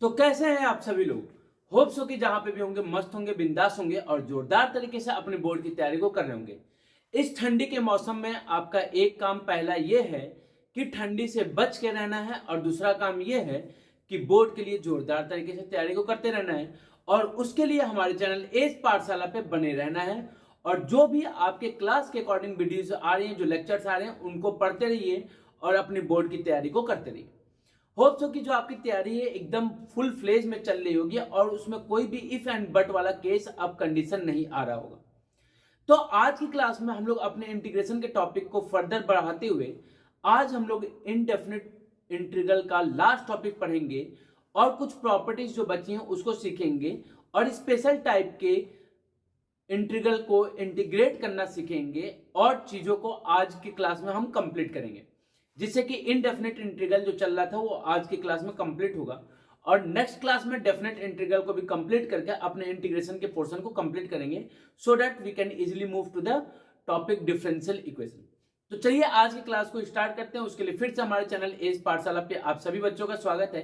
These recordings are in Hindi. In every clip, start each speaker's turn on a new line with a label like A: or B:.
A: तो कैसे हैं आप सभी लोग। होप्स हो कि जहां पे भी होंगे मस्त होंगे, बिंदास होंगे और जोरदार तरीके से अपने बोर्ड की तैयारी को कर रहे होंगे। इस ठंडी के मौसम में आपका एक काम पहला ये है कि ठंडी से बच के रहना है और दूसरा काम ये है कि बोर्ड के लिए जोरदार तरीके से तैयारी को करते रहना है। और उसके लिए हमारे चैनल एज पाठशाला पे बने रहना है और जो भी आपके क्लास के अकॉर्डिंग वीडियोस आ रही हैं, जो लेक्चर्स आ रहे हैं, उनको पढ़ते रहिए और अपने बोर्ड की तैयारी को करते रहिए। होप्स हो कि जो आपकी तैयारी है एकदम फुल फ्लेज में चल रही होगी और उसमें कोई भी इफ एंड बट वाला केस अब कंडीशन नहीं आ रहा होगा। तो आज की क्लास में हम लोग अपने इंटीग्रेशन के टॉपिक को फर्दर बढ़ाते हुए आज हम लोग इनडेफिनिट इंटीग्रल का लास्ट टॉपिक पढ़ेंगे और कुछ प्रॉपर्टीज जो बची हैं उसको सीखेंगे और स्पेशल टाइप के इंटीग्रल को इंटीग्रेट करना सीखेंगे और चीजों को आज की क्लास में हम कंप्लीट करेंगे, जिससे कि इनडेफिनेट इंटीग्रल जो चल रहा था वो आज की क्लास में कंप्लीट होगा और नेक्स्ट क्लास में डेफिनेट इंटीग्रल को भी कंप्लीट करके अपने इंटीग्रेशन के पोर्शन को कंप्लीट करेंगे so that we can easily move to the topic differential equation. तो चलिए आज की क्लास को स्टार्ट करते हैं। उसके लिए फिर से हमारे चैनल एज पाठशाला पे आप सभी बच्चों का स्वागत है।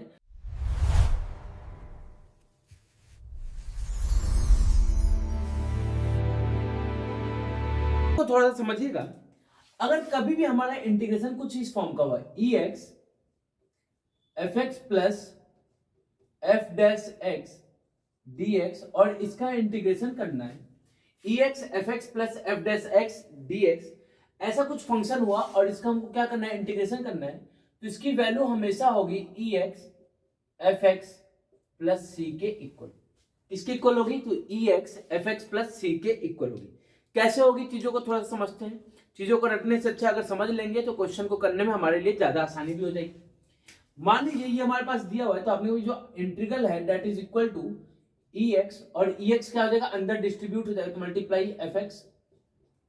A: तो थोड़ा सा समझिएगा, अगर कभी भी हमारा इंटीग्रेशन कुछ इस फॉर्म का हुआ E x F X plus F dash X D X और इसका इंटीग्रेशन करना है E x F X plus F dash X D X, ऐसा कुछ फंक्शन हुआ और इसका हमको क्या करना है, इंटीग्रेशन करना है। तो इसकी वैल्यू हमेशा होगी ई x F X plus C के इक्वल। इसके इक्वल होगी तो ई x F X plus C के इक्वल होगी। कैसे होगी चीजों को थोड़ा सा समझते हैं। चीजों को रटने से अच्छा अगर समझ लेंगे तो क्वेश्चन को करने में हमारे लिए ज्यादा आसानी भी हो जाएगी। मान लीजिए ये हमारे पास दिया हुआ है तो आपने जो इंटीग्रल है that is equal to e x और ई एक्स क्या हो जाएगा, अंदर डिस्ट्रीब्यूट हो जाएगा तो multiply F X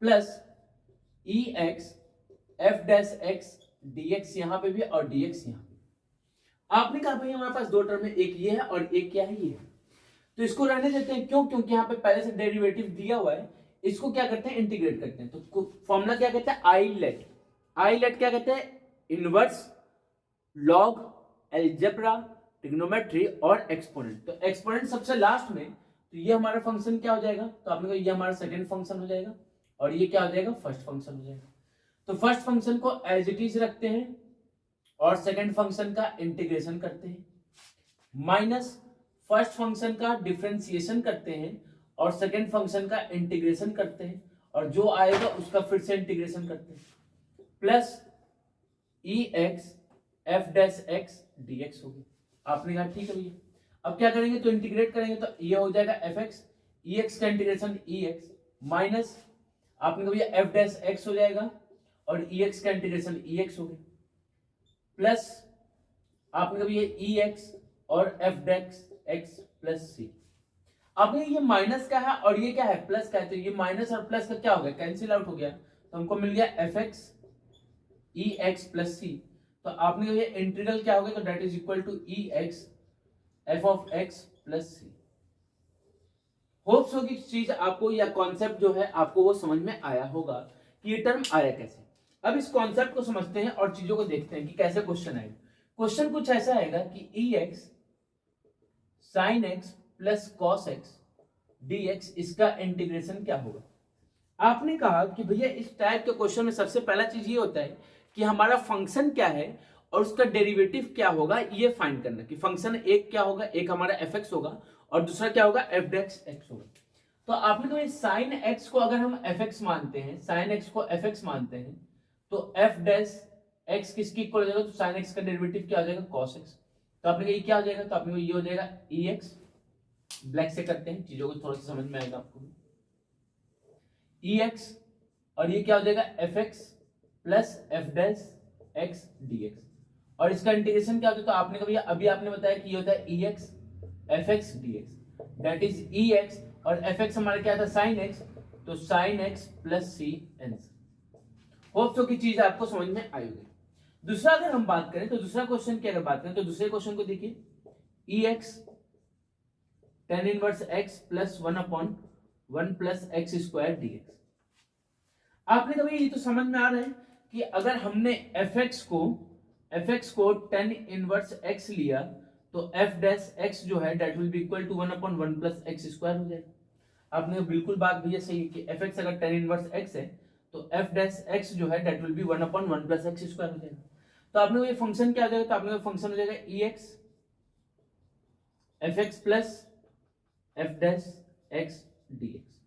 A: plus E x F dash X D X यहां पे भी और डी एक्स यहां पे। आपने कहा भाई हमारे पास दो टर्म है, एक ये है और एक क्या है ये है, तो इसको रहने देते हैं। क्यों? क्योंकि यहाँ पे पहले से डेरिवेटिव दिया हुआ है। इसको क्या करते हैं, इंटीग्रेट करते हैं। तो फॉर्मूला क्या कहते हैं, आई लेट। आई लेट क्या कहते हैं, इनवर्स लॉग एल्जेब्रा ट्रिग्नोमेट्री और एक्सपोनेंट। तो एक्सपोनेंट सबसे लास्ट में, तो ये हमारा फंक्शन क्या हो जाएगा, तो आपने कहा ये हमारा सेकंड फंक्शन हो जाएगा और ये क्या हो जाएगा, फर्स्ट फंक्शन हो जाएगा। तो फर्स्ट फंक्शन को एज इट इज रखते हैं और सेकंड फंक्शन का इंटीग्रेशन करते हैं, माइनस फर्स्ट फंक्शन का डिफरेंशिएशन करते हैं और सेकंड फंक्शन का इंटीग्रेशन करते हैं और जो आएगा उसका फिर से इंटीग्रेशन करते हैं, plus E x F dash X D X होगी। आपने कहा ठीक है भैया, अब क्या करेंगे, तो इंटीग्रेट करेंगे तो ये हो जाएगा एफ एक्स, ई एक्स का इंटीग्रेशन ई एक्स माइनस आपने कहा भैया एफ डैश एक्स हो जाएगा और ई एक्स का इंटीग्रेशन ई एक्स हो गया, प्लस आपने कहा भैया ई एक्स और एफ डैश एक्स प्लस सी। अब ये माइनस का है और ये क्या है, प्लस का है, तो ये माइनस और प्लस का क्या हो गया, कैंसिल आउट हो गया। तो हमको मिल गया f x e x plus c. तो आपने ये इंटीग्रल क्या हो गया, तो that is equal to e x f of x plus c. होप्स होगी चीज आपको या कॉन्सेप्ट जो है आपको वो समझ में आया होगा कि ये टर्म आया कैसे। अब इस कॉन्सेप्ट को समझते हैं और चीजों को देखते हैं कि कैसे क्वेश्चन आएगा। क्वेश्चन कुछ ऐसा आएगा कि E X sine X plus cos X D X, इसका इंटीग्रेशन क्या होगा। आपने कहा कि भैया इस टाइप के क्वेश्चन में सबसे पहला चीज ये होता है कि हमारा फंक्शन क्या है और उसका डेरिवेटिव क्या होगा, ये फाइंड करना कि फंक्शन एक क्या होगा, एक हमारा एफ एक्स होगा और दूसरा क्या होगा, एफ डैश एक्स होगा। तो आपने कहा साइन एक्स को अगर हम एफ एक्स मानते हैं, साइन एक्स को एफ एक्स मानते हैं तो एफ डैश एक्स किसकी इक्वल हो जाएगा, तो साइन एक्स का डेरिवेटिव क्या हो जाएगा, कॉस एक्स। तो आपने कहा ये क्या हो जाएगा, तो आपने ये हो जाएगा ई एक्स, ब्लैक से करते हैं चीजों को थोड़ा सा समझ में आएगा आपको, ई एक्स और ये क्या हो जाएगा F X plus F dash X D X और इसका इंटीग्रेशन क्या होता है, तो आपने कभी अभी आपने बताया कि ये होता है E x F X D X, that is E x और एफ एक्स हमारा क्या था, साइन एक्स, तो sine X plus C N. Hope so की चीज आपको समझ में आई होगी। दूसरा अगर हम बात करें तो दूसरा क्वेश्चन की अगर बात करें तो दूसरे क्वेश्चन को देखिए, E X tan inverse X plus one upon one plus x square D X. आपने कभी ये तो समझ में आ रहा है कि अगर हमने एफ एक्स को टेन इनवर्स एक्स लिया तो एफ डैश एक्स जो है that will be equal to 1/1 plus x square हो जाएगा। आपने बिल्कुल बात भैया सही है कि एफ एक्स अगर tan इनवर्स एक्स है तो एफ डैश एक्स जो है that will be 1/1 plus x square हो जाएगा। तो आपने ये फंक्शन क्या आ जाएगा, तो आपने फंक्शन हो जाएगा E x F X plus F dash X D X.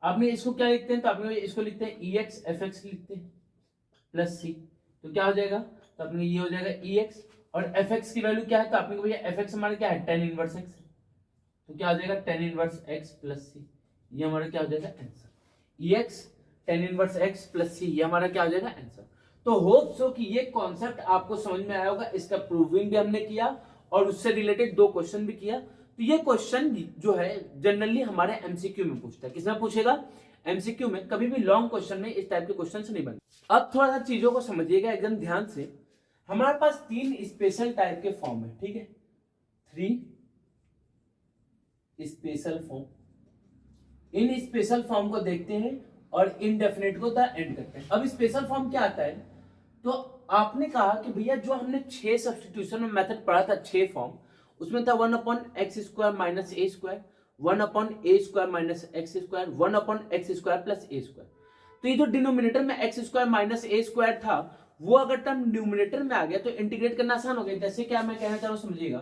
A: आपने इसको क्या लिखते हैं, तो आपने इसको लिखते हैं ई एक्स एफ एक्स लिखते हैं प्लस सी। तो क्या हो जाएगा, तो अपने ये हो जाएगा ई एक्स और एफ एक्स की वैल्यू क्या है, तो आपने भैया एफ एक्स हमारा क्या है tan इनवर्स एक्स, तो क्या हो जाएगा tan inverse X plus C. ये हमारा क्या हो जाएगा answer, E X tan inverse X plus C, ये हमारा क्या हो जाएगा आंसर। तो होप सो कि ये कॉन्सेप्ट आपको समझ में आया होगा। इसका प्रूविंग भी हमने किया और उससे रिलेटेड 2 क्वेश्चन भी किया। तो ये क्वेश्चन जो है जनरली हमारे एमसीक्यू में पूछता है। किसमें पूछेगा, एमसीक्यू में। कभी भी लॉन्ग क्वेश्चन में इस टाइप के क्वेश्चन नहीं बनते। अब थोड़ा सा चीजों को समझिएगा एकदम ध्यान से। हमारे पास 3 स्पेशल टाइप के फॉर्म है, ठीक है, 3 स्पेशल फॉर्म। इन स्पेशल फॉर्म को देखते हैं और इनडेफिनेट को द एंड करते हैं। अब स्पेशल फॉर्म क्या आता है, तो आपने कहा कि भैया जो हमने 6 सब्स्टिट्यूशन में मेथड पढ़ा था, 6 फॉर्म, उसमें था 1/x² minus a square, 1/a² minus x square, 1/x² plus a square. तो ये जो डिनोमिनेटर में x² माइनस a स्क्वायर था, वो अगर टर्म न्यूमिनेटर में आ गया तो इंटीग्रेट करना आसान हो गया। जैसे क्या मैं कहना चाह रहा हूं समझिएगा,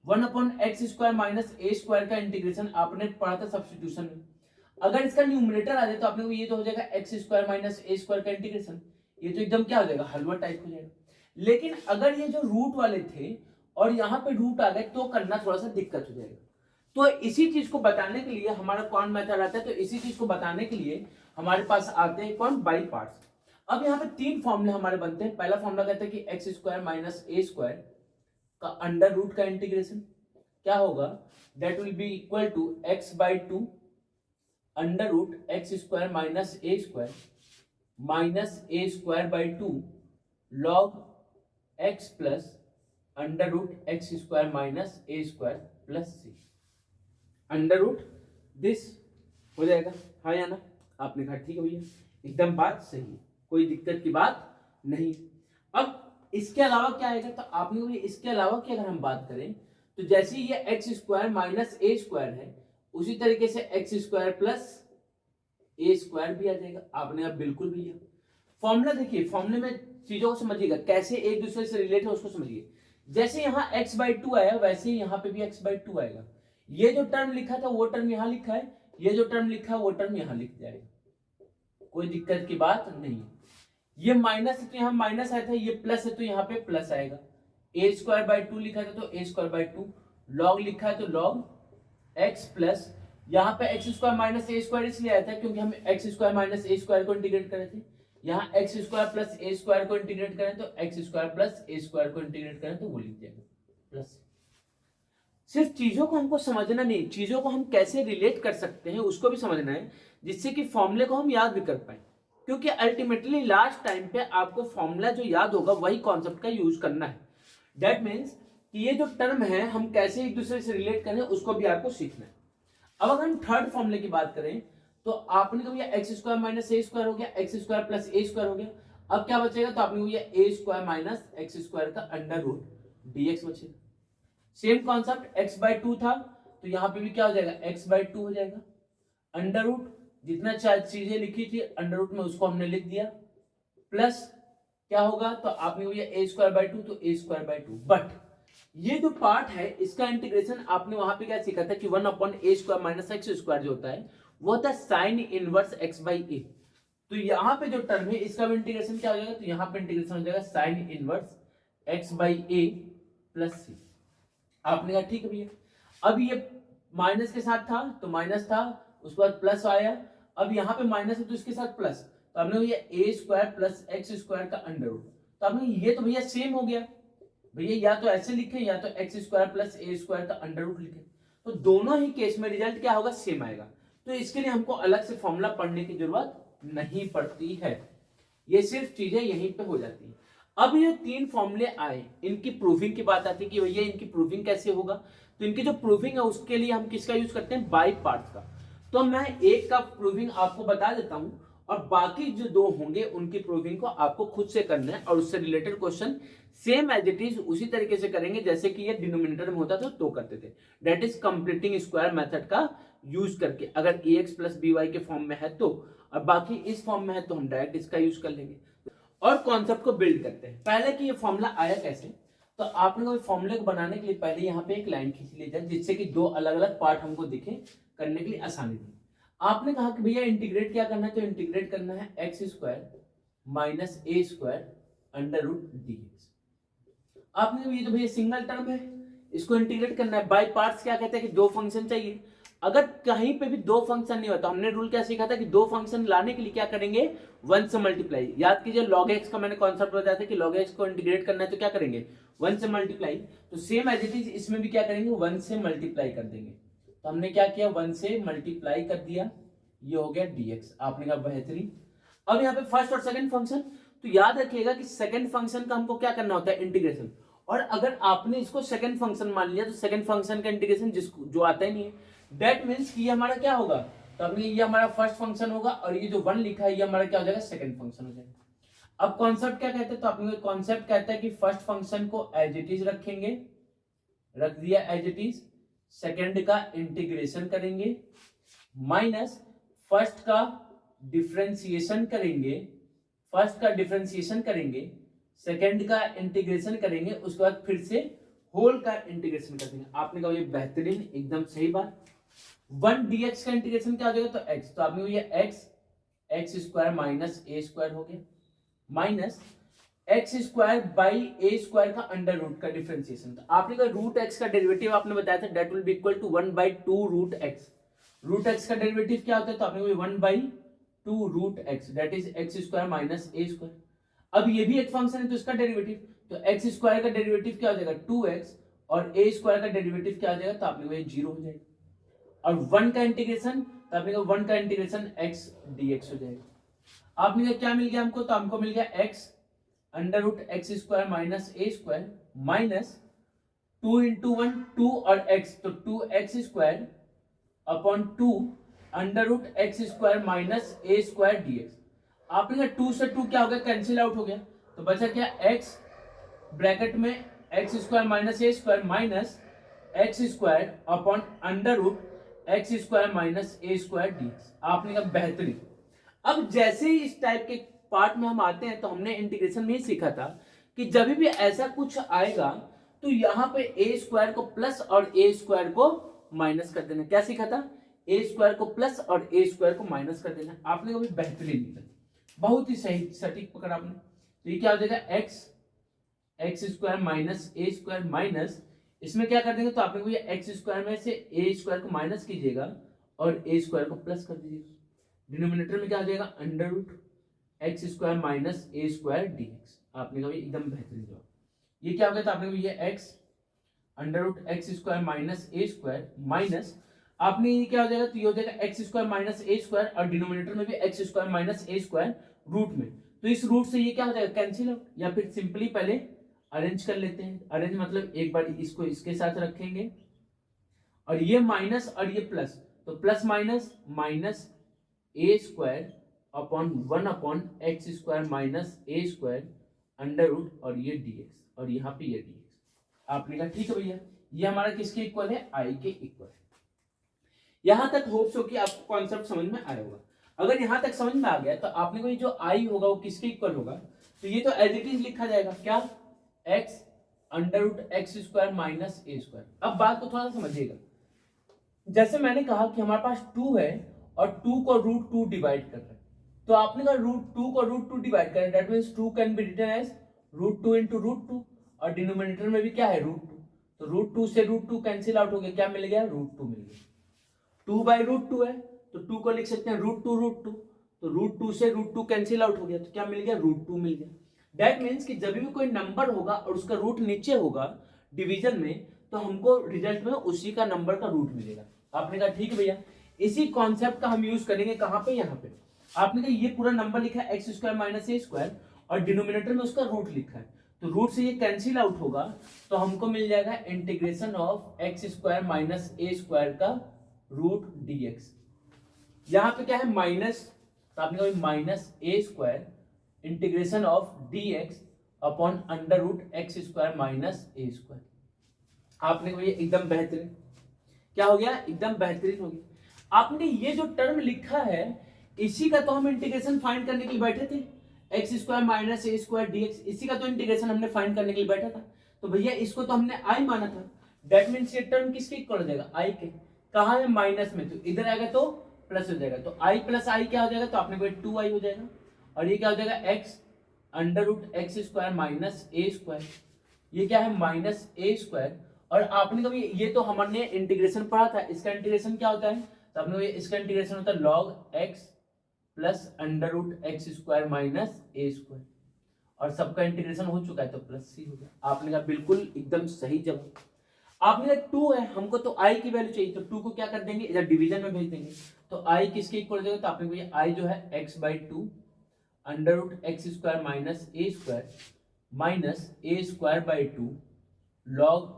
A: 1/x² माइनस a स्क्वायर का इंटीग्रेशन आपने पढ़ा था सब्स्टिट्यूशन में। अगर इसका न्यूमिनेटर आ जाए तो आपने को ये तो हो जाएगा x² माइनस a स्क्वायर का इंटीग्रेशन। ये तो एकदम क्या हो जाएगा, हलवा टाइप हो जाएगा। लेकिन अगर ये जो रूट वाले थे और यहाँ पे रूट आ गए तो करना थोड़ा सा दिक्कत हो जाएगा। तो इसी चीज को बताने के लिए हमारा कौन मेथड आता है, तो इसी चीज को बताने के लिए हमारे पास आते हैं कौन, बाई पार्ट्स। अब यहाँ पे 3 फॉर्मूले हमारे बनते हैं। पहला फॉर्मूला कहता है कि x² माइनस a स्क्वायर का अंडर रूट का इंटीग्रेशन क्या होगा, that will be equal to x/2 under root x² minus a square minus a²/2 log x plus under root x² minus a² plus c। Under root this हो जाएगा, हाँ या ना। आपने कहा ठीक है भैया, एकदम बात सही है, कोई दिक्कत की बात नहीं। अब इसके अलावा क्या आएगा, तो आपने इसके अलावा की अगर हम बात करें तो जैसे ये x² माइनस a स्क्वायर है, उसी तरीके से x² प्लस a स्क्वायर भी आ जाएगा। आपने अब बिल्कुल भैया फॉर्मूला देखिए, फॉर्मूले में चीजों को समझिएगा कैसे एक दूसरे से रिलेट है उसको समझिए। जैसे यहाँ x/2 आया वैसे ही यहाँ पे भी x/2 आएगा। ये जो टर्म लिखा था वो टर्म यहाँ लिखा है, ये जो टर्म लिखा है वो टर्म यहाँ लिख जाएगा, कोई दिक्कत की बात नहीं। ये माइनस है तो यहाँ माइनस आया था, ये प्लस है तो यहाँ पे प्लस आएगा। a²/2 लिखा था तो a²/2, लॉग लिखा है तो लॉग x प्लस, यहाँ पे x² माइनस a स्क्वायर इसलिए आया था क्योंकि हम x² माइनस a स्क्वायर को इंटीग्रेट करे थे। यहाँ x² प्लस a स्क्वायर को इंटीग्रेट करें तो x² प्लस a स्क्वायर को इंटीग्रेट करें तो वो लिख जाएगा प्लस। सिर्फ चीजों को हमको समझना नहीं, चीजों को हम कैसे रिलेट कर सकते हैं उसको भी समझना है, जिससे कि फॉर्मूले को हम याद भी कर पाए। क्योंकि अल्टीमेटली लास्ट टाइम पे आपको फॉर्मूला जो याद होगा वही कॉन्सेप्ट का यूज करना है। दैट मीन्स कि ये जो टर्म है हम कैसे एक दूसरे से रिलेट करें उसको भी आपको सीखना है। अब अगर हम थर्ड फॉर्मूले की बात करें तो आपने कहा भैया x² माइनस a स्क्वायर हो गया, x² प्लस a स्क्वायर हो गया। अब क्या बचेगा, तो आपने भैया a² माइनस x² का अंडर रूट dx बचेगा। सेम कॉन्सेप्ट x/2 था तो यहाँ पे भी क्या हो जाएगा, x/2 हो जाएगा। अंडर रूट जितना चीजें लिखी थी अंडर रूट में उसको हमने लिख दिया, प्लस क्या होगा, तो आपने भैया a²/2 तो a²/2। बट ये जो पार्ट है इसका इंटीग्रेशन आपने वहां पे क्या सीखा था कि 1/a² माइनस x स्क्वायर जो होता है वो होता है साइन इनवर्स x/a। तो यहाँ पे जो टर्म है इसका भी इंटीग्रेशन क्या हो जाएगा, तो यहाँ पे इंटीग्रेशन हो जाएगा sine inverse x/a plus c। आपने कहा ठीक है भैया। अब ये माइनस के साथ था तो माइनस था, उसके बाद प्लस आया। अब यहाँ पे माइनस है तो इसके साथ प्लस, तो आपने भैया a² प्लस x² का अंडर रूट। तो आपने ये तो भैया सेम हो गया भैया, या तो ऐसे लिखे या तो x² प्लस a² का अंडर रूट लिखे, तो दोनों ही केस में रिजल्ट क्या होगा, सेम आएगा। तो इसके लिए हमको अलग से फॉर्मूला पढ़ने की जरूरत नहीं पड़ती है, ये सिर्फ चीजें यहीं पे हो जाती है। अब ये 3 फॉर्मूले आए, इनकी प्रूविंग की बात आती है कि भैया इनकी प्रूविंग कैसे होगा। तो इनकी जो प्रूविंग है उसके लिए हम किसका यूज करते हैं, बाई पार्ट्स का। तो मैं एक का प्रूविंग आपको बता देता हूं और बाकी जो दो होंगे उनकी प्रूविंग को आपको खुद से करना है और उससे related question same as it is उसी तरीके से करेंगे जैसे कि ये डिनोमिनेटर में होता था तो करते थे, that is completing square method का यूज करके। अगर ax प्लस by के फॉर्म में है तो, और बाकी इस फॉर्म में है तो हम डायरेक्ट इसका यूज कर लेंगे और कॉन्सेप्ट को बिल्ड करते हैं। पहले कि ये फॉर्मूला आया कैसे, तो आपने को फॉर्मूले को बनाने के लिए पहले यहाँ पे एक लाइन खींच ली जाए जिससे कि दो अलग अलग पार्ट हमको दिखे, करने के लिए आसानी थी। आपने कहा कि भैया इंटीग्रेट क्या करना है, तो इंटीग्रेट करना है एक्स स्क्वायर माइनस ए square under root D X. आपने कहा ये तो भैया सिंगल टर्म है, इसको इंटीग्रेट करना है। बाय पार्ट्स क्या कहते हैं कि दो फंक्शन चाहिए। अगर कहीं पे भी दो फंक्शन नहीं होता, हमने रूल क्या सीखा था कि दो फंक्शन लाने के लिए क्या करेंगे, वन से मल्टीप्लाई। याद कीजिए लॉग एक्स का मैंने कॉन्सेप्ट बताया था कि लॉग एक्स को इंटीग्रेट करना है तो क्या करेंगे, वन से मल्टीप्लाई। तो सेम एज इट इज इसमें भी क्या करेंगे, वन से मल्टीप्लाई कर देंगे। तो हमने क्या किया, वन से मल्टीप्लाई कर दिया, ये हो गया dx। आपने कहा बेहतरीन। अब यहाँ पे फर्स्ट और सेकंड फंक्शन, तो याद रखिएगा कि सेकंड फंक्शन का हमको क्या करना होता है, इंटीग्रेशन। और अगर आपने इसको सेकंड फंक्शन मान लिया तो सेकंड फंक्शन का इंटीग्रेशन जिसको जो आता ही नहीं है, दैट मीन्स कि ये हमारा क्या होगा, तो अपने ये हमारा फर्स्ट फंक्शन होगा और ये जो वन लिखा है ये हमारा क्या हो जाएगा, सेकंड फंक्शन हो जाएगा। अब कॉन्सेप्ट क्या कहते हैं, तो अपने कॉन्सेप्ट कहता है कि फर्स्ट फंक्शन को एज इट इज रखेंगे, रख दिया एज इट इज, सेकंड का इंटीग्रेशन करेंगे, माइनस फर्स्ट का डिफरेंशिएशन करेंगे, फर्स्ट का डिफरेंशिएशन करेंगे, सेकंड का इंटीग्रेशन करेंगे, उसके बाद फिर से होल का इंटीग्रेशन कर देंगे। आपने कहा ये बेहतरीन, एकदम सही बात। 1 dx का इंटीग्रेशन क्या हो जाएगा, तो x, तो आपने ये x स्क्वायर माइनस ए स्क्वायर हो गया, minus X square by A square का अंडर रूट का डिफरेंशिएशन। तो आपने कहा रूट एक्स का डेरिवेटिव आपने बताया था that will be equal to 1/2 root x. Root x का डेरिवेटिव क्या होता है, तो आपने कहा 1/2 root x that is x square minus A square. अब ये भी एक फंक्शन है तो इसका डेरिवेटिव, तो एक्स स्क्वायर का डेरिवेटिव क्या हो जाएगा 2x और ए स्क्वायर का डेरिवेटिव क्या हो जाएगा, तो आपने कहा 0 हो जाएगा। और 1 का इंटीग्रेशन, तो आपने कहा 1 का इंटीग्रेशन x dx हो जाएगा। आपने कहा क्या मिल गया हमको, तो हमको मिल गया x under root x square minus ए स्क्वायर माइनस 2 इंटू 1 2 और x, तो 2x square upon 2 under root x square minus ए स्क्वायर dx। आपने कहा 2 से 2 क्या हो गया, कैंसिल आउट हो गया, तो बचा क्या x ब्रैकेट में एक्स स्क्वायर माइनस ए square minus X square upon under root x square minus ए स्क्वायर dx। आपने कहा बेहतरीन। अब जैसे ही इस टाइप के पार्ट में हम आते हैं तो हमने इंटीग्रेशन में ही सीखा था कि जब भी ऐसा कुछ आएगा तो यहाँ पे ए स्क्वायर को प्लस और ए स्क्वायर को माइनस कर देना। क्या सीखा था, ए स्क्वायर को प्लस और ए स्क्वायर को माइनस कर देना। आपने कभी बेहतरीन निकला, बहुत ही सही सटीक पकड़ आपने। तो ये क्या हो जाएगा एक्स स्क्वायर माइनस ए स्क्वायर माइनस, इसमें क्या कर देंगे, तो आपने को ये एक्स स्क्वायर में से ए स्क्वायर को माइनस कीजिएगा और ए स्क्वायर को प्लस कर दीजिएगा। डिनोमिनेटर में क्या आ जाएगा, under root x square minus ए स्क्वायर डीएक्स। आपने कहा एकदम बेहतरीन जवाब। ये क्या हो गया, तो आपने कहा ये X under root x square minus ए स्क्वायर माइनस, आपने ये क्या हो जाएगा, तो ये हो जाएगा एक्स स्क्वायर माइनस ए स्क्वायर और डिनोमिनेटर में भी एक्स स्क्वायर माइनस ए स्क्वायर रूट में, तो इस रूट से ये क्या हो जाएगा, कैंसिल आउट। या फिर सिंपली पहले अरेंज कर लेते हैं। अरेंज मतलब एक बार इसको इसके साथ रखेंगे और ये माइनस और ये प्लस, तो प्लस माइनस माइनस ए square upon 1 upon X square minus ए स्क्वायर अंडर रूट और ये डीएक्स और यहाँ पे ये डीएक्स। आपने कहा ठीक है भैया, ये हमारा किसके इक्वल है, आई के इक्वल है। यहां तक होप्स हो कि आपको कॉन्सेप्ट समझ में आया होगा। अगर यहां तक समझ में आ गया तो आपने को ये जो आई होगा वो किसके इक्वल होगा, तो ये तो एज इट इज लिखा जाएगा क्या, X under root x square minus ए स्क्वायर। अब बात को थोड़ा समझिएगा, जैसे मैंने कहा कि हमारे पास 2 है और 2 को रूट 2 डिवाइड कर रहे हैं, तो आपने कहा रूट 2 को रूट 2 डिवाइड करें, that means 2 can be written as root 2 into root 2 और डिनोमिनेटर में भी क्या है रूट 2, तो रूट 2 से रूट 2 कैंसिल आउट हो गया, क्या मिल गया, रूट 2 मिल गया। 2 बाई रूट 2 है तो 2 को लिख सकते हैं रूट 2, तो रूट 2 से रूट 2 कैंसिल आउट हो गया, तो क्या मिल गया, रूट 2 मिल गया। दैट मीन्स कि जब भी कोई नंबर होगा और उसका रूट नीचे होगा डिवीजन में, तो हमको रिजल्ट में उसी का नंबर का रूट मिलेगा। आपने कहा ठीक है भैया, इसी कॉन्सेप्ट का हम यूज करेंगे कहां पे, यहाँ पे। आपने कहा ये पूरा नंबर लिखा है एक्स स्क्वायर माइनस ए स्क्वायर और डिनोमिनेटर में उसका रूट लिखा है, तो रूट से ये कैंसिल आउट होगा, तो हमको मिल जाएगा integration of x square minus A square का रूट डीएक्स। यहां पे क्या है, माइनस तो आपने कहा minus A square integration of d x upon under root x square minus A square. आपने कहा एकदम बेहतरीन, क्या हो गया, एकदम बेहतरीन हो गया। आपने ये जो टर्म लिखा है इसी का तो हम इंटीग्रेशन फाइंड करने के लिए बैठे थे, एक्स स्क्वायर माइनस ए स्क्वायर डी एक्स, इसी का तो इंटीग्रेशन हमने फाइंड करने के लिए बैठा था। तो भैया इसको तो हमने आई माना था, दैट मीन्स ये टर्म किसके इक्वल हो जाएगा, आई के। कहाँ है, माइनस में, तो इधर आएगा तो प्लस हो जाएगा, तो आई प्लस आई क्या हो जाएगा, तो आपने कोई 2i हो जाएगा, और ये क्या हो जाएगा X under root x square minus ए स्क्वायर, ये क्या है माइनस ए स्क्वायर। और आपने कभी ये तो हमने इंटीग्रेशन पढ़ा था, इसका इंटीग्रेशन क्या होता है, तो आपने इसका इंटीग्रेशन होता है log X plus under root x square minus ए स्क्वायर, और सबका इंटीग्रेशन हो चुका है तो प्लस सी हो गया। आपने कहा बिल्कुल एकदम सही जवाब। आपने कहा 2 है, हमको तो i की वैल्यू चाहिए, तो 2 को क्या कर देंगे, इधर डिवीजन में भेज देंगे, तो i किसके इक्वल हो जाएगा, तो आपने कहा i जो है x/2 under root x square minus A square minus A square by 2 log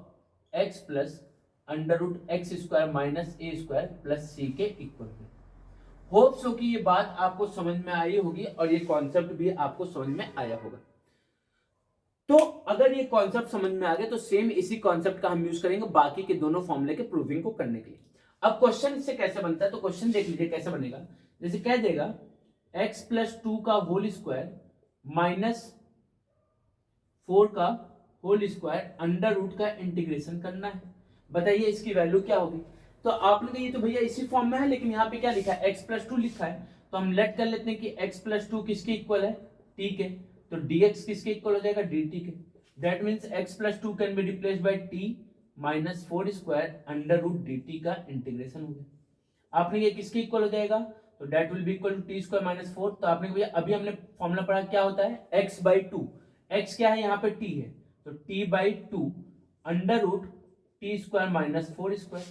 A: X plus under root x square minus A square plus C के इक्वल है। होप सो कि ये बात आपको समझ में आई होगी और ये कॉन्सेप्ट भी आपको समझ में आया होगा। तो अगर ये कॉन्सेप्ट समझ में आ गया तो सेम इसी कॉन्सेप्ट का हम यूज करेंगे बाकी के दोनों फॉर्मूले के प्रूविंग को करने के लिए। अब क्वेश्चन इससे कैसे बनता है, तो क्वेश्चन देख लीजिए कैसे बनेगा। जैसे कह देगा x प्लस 2 का होल स्क्वायर माइनस 4 का होल स्क्वायर अंडर रूट का इंटीग्रेशन करना है, बताइए इसकी वैल्यू क्या होगी। तो आपने कहा ये तो भैया इसी फॉर्म में है, लेकिन यहाँ पे क्या लिखा है x प्लस 2 लिखा है, तो हम लेट कर लेते हैं कि x प्लस 2 किसके इक्वल है, t के, तो dx किसके इक्वल हो जाएगा, dt के। That means x plus 2 can be replaced by t minus 4 square under root dt का इंटीग्रेशन हो गया। आपने ये किसके इक्वल हो जाएगा, तो that will be equal to t square minus 4। तो आपने भैया अभी हमने फॉर्मूला पढ़ा क्या होता है, x/2, x क्या है यहाँ पे t है, तो t/2 under root t square minus 4 square,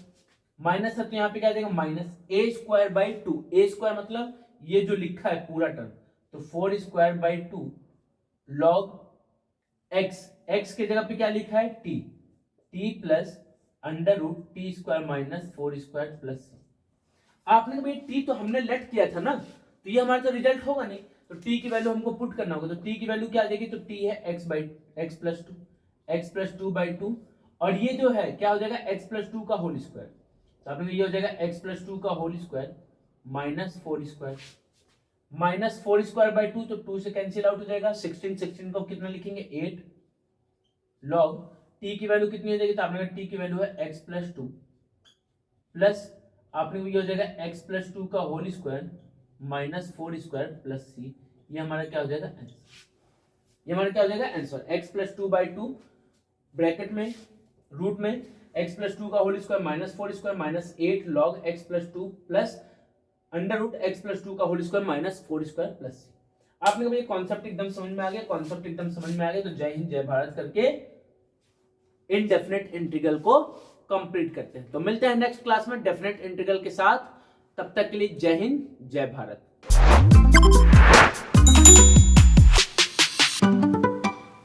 A: minus है तो यहाँ पे क्या देगा minus A square by 2, a square मतलब ये जो लिखा है पूरा टर्म, तो 4 square by 2 log x, x के जगह पे क्या लिखा है t, t plus under root t square minus 4 square plus. आपने भाई t तो हमने लेट किया था ना, तो ये हमारा तो रिजल्ट होगा नहीं, तो t की वैल्यू हमको पुट करना होगा, तो t की वैल्यू क्या आ जाएगी, तो t है x प्लस 2 बाई 2, और ये जो है क्या हो जाएगा x प्लस 2 का होल स्क्वायर, तो आपने ये हो जाएगा x प्लस 2 का whole square minus 4 square, minus 4 square by 2, तो 2 से कैंसिल आउट हो जाएगा, 16 को कितना लिखेंगे 8 लॉग t की वैल्यू कितनी हो जाएगी, तो आपने कहा t की वैल्यू है x प्लस 2 प्लस आपने ये हो जाएगा x प्लस 2 का whole square minus 4 square plus C, ये हमारा क्या हो जाएगा आंसर, ये हमारा क्या हो जाएगा answer. x plus 2 by 2 bracket में रूट में x प्लस 2 का whole square minus 4 square minus 8 log x plus 2 plus under root x plus 2 का whole square minus 4 square plus C. आपने कहा ये कॉन्सेप्ट एकदम समझ में आ गया, कॉन्सेप्ट एकदम समझ में आ गया, तो जय हिंद जय भारत करके इनडेफिनेट इंटीग्रल को कंप्लीट करते हैं। तो मिलते हैं नेक्स्ट क्लास में डेफिनेट इंटीग्रल के साथ, तब तक के लिए जय हिंद जय भारत।